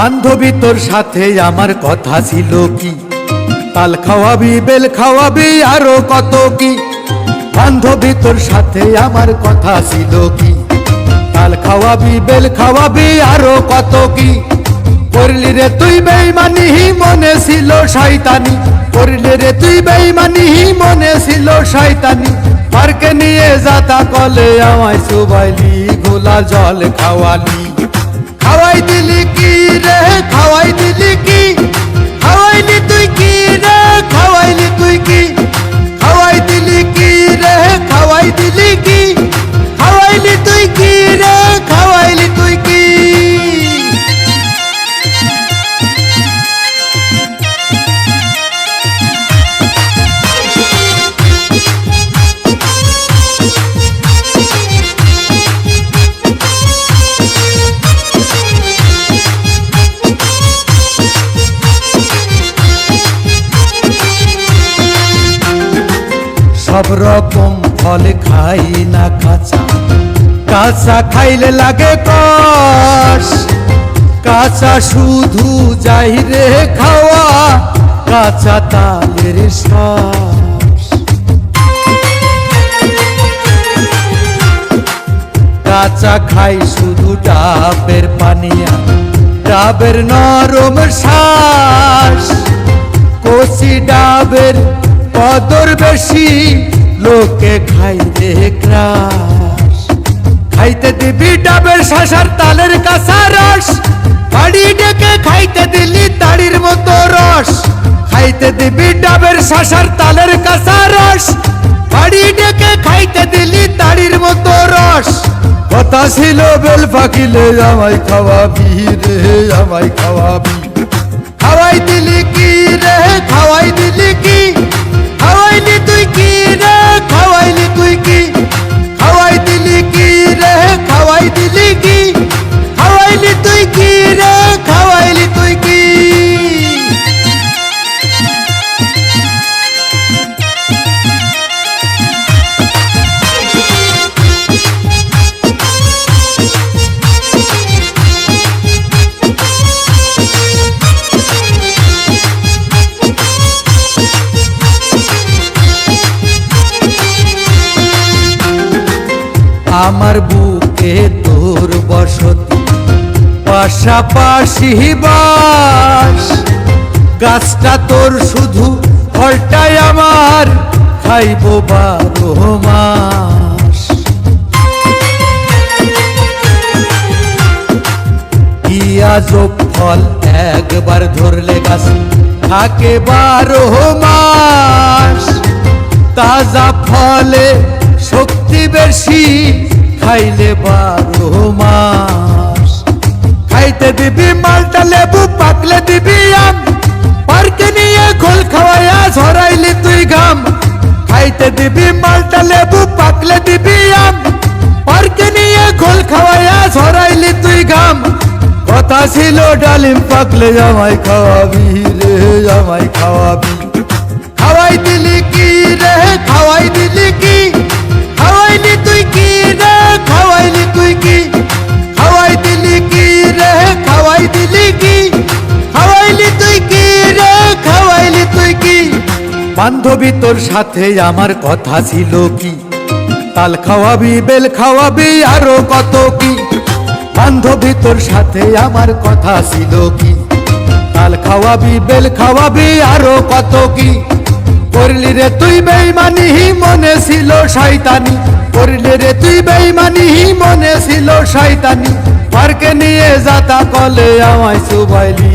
বান্ধবী তোর সাথে আমার কথা ছিল কি, তাল খাওয়াবি বেল খাওয়াবি আরো কত কি। বান্ধবী তোর সাথে আমার কথা ছিল কি, তাল খাওয়াবি বেল খাওয়াবি আরো কত কি। করলি রে তুই বেঈমানি মনে ছিল শয়তানি, করলি রে তুই বেঈমানি মনে ছিল শয়তানি। পার্কে নিয়ে যাতা কলে আমায় চুবাইলি, গোলা জল খাওয়ালি। খাওয়াই দিলি কি রে খাওয়াই দিলি কি, খাওয়াইলি তুই কি রে খাওয়াইলি তুই কি। খাওয়াই দিলি কি রে খাওয়াই দিলি কি, খাওয়াইলি তুই কি রে খাওয়াইলি তুই কি। সব রকম ফল খাই না কাঁচা, কাঁচা খাইলে লাগে কষ। কাঁচা শুধু যাই রে খাওয়া, কাঁচা তালের শ্বাস। কাঁচা খাই শুধু ডাবের পানিয়া, ডাবের নরম শ্বাস। কচি ডাবের কদর বেশি, লোকে খাইতে গ্রাস। খাইতে দিবি ডাবের শাঁসার তালের কাঁচা রস, বাড়ি ডেকে খাইতে দিলি তাড়ির মতো রস। খাইতে দিবি ডাবের শাঁসার তালের কাঁচা রস, বাড়ি ডেকে খাইতে দিলি তাড়ির মতো রস। কথা ছিল বেল পাকিলে আমায় খাওয়াবি রে আমায় খাওয়াবি। খাওয়াই দিলি কি রে খাওয়াই দিলি কি, খাওয়াইলি তুই কি রে খাওয়াইলি তুই কি। খাওয়াই দিলি কি রে খাওয়াই দিলি কি, খাওয়াইলি তুই কি রে খাওয়াইলি তুই কি। আমার বুকে তোর বসতি, পাশাপাশি বাস। গাছটা তোর শুধু ফলটাই আমার, খাইব 12 মাস। পিয়াজক ফল একবার ধরলে গাছ থাকে 12 মাস। তাজা ফলে শক্তি বেশি, খাইলে 12 মাস। খাইতে দিবি মালটা লেবু পাকলে দিবি আম, পার্কে নিয়ে ঘোল খাওয়াইয়া ঝরাইলি তুই ঘাম। খাইতে দিবি মালটা লেবু পাকলে দিবি আম, পার্কে নিয়ে ঘোল খাওয়াইয়া ঝরাইলি তুই ঘাম। কথা ছিল ডালিম পাকলে আমায় খাওয়াবি রে আমায় খাওয়াবি। খাওয়াই দিলি কি রে খাওয়াই দিলি কি, খাওয়াইলি তুই কি রে খাওয়াইলি তুই কি। খাওয়াই দিলি কি রে খাওয়াই দিলি কি, খাওয়াইলি তুই কি রে খাওয়াইলি তুই কি। বান্ধবী তোর সাথে আমার কথা ছিল কি, তাল খাওয়াবি বেল খাওয়াবি আরো কত কি। বান্ধবী তোর সাথে আমার কথা ছিল কি, তাল খাওয়াবি বেল খাওয়াবি আরো কত কি। করলি রে তুই বেঈমানি মনে ছিল শয়তানি, করলি রে তুই বেঈমানি মনে ছিল শয়তানি। পার্কে নিয়ে যাতা কলে আমায় চুবাইলি।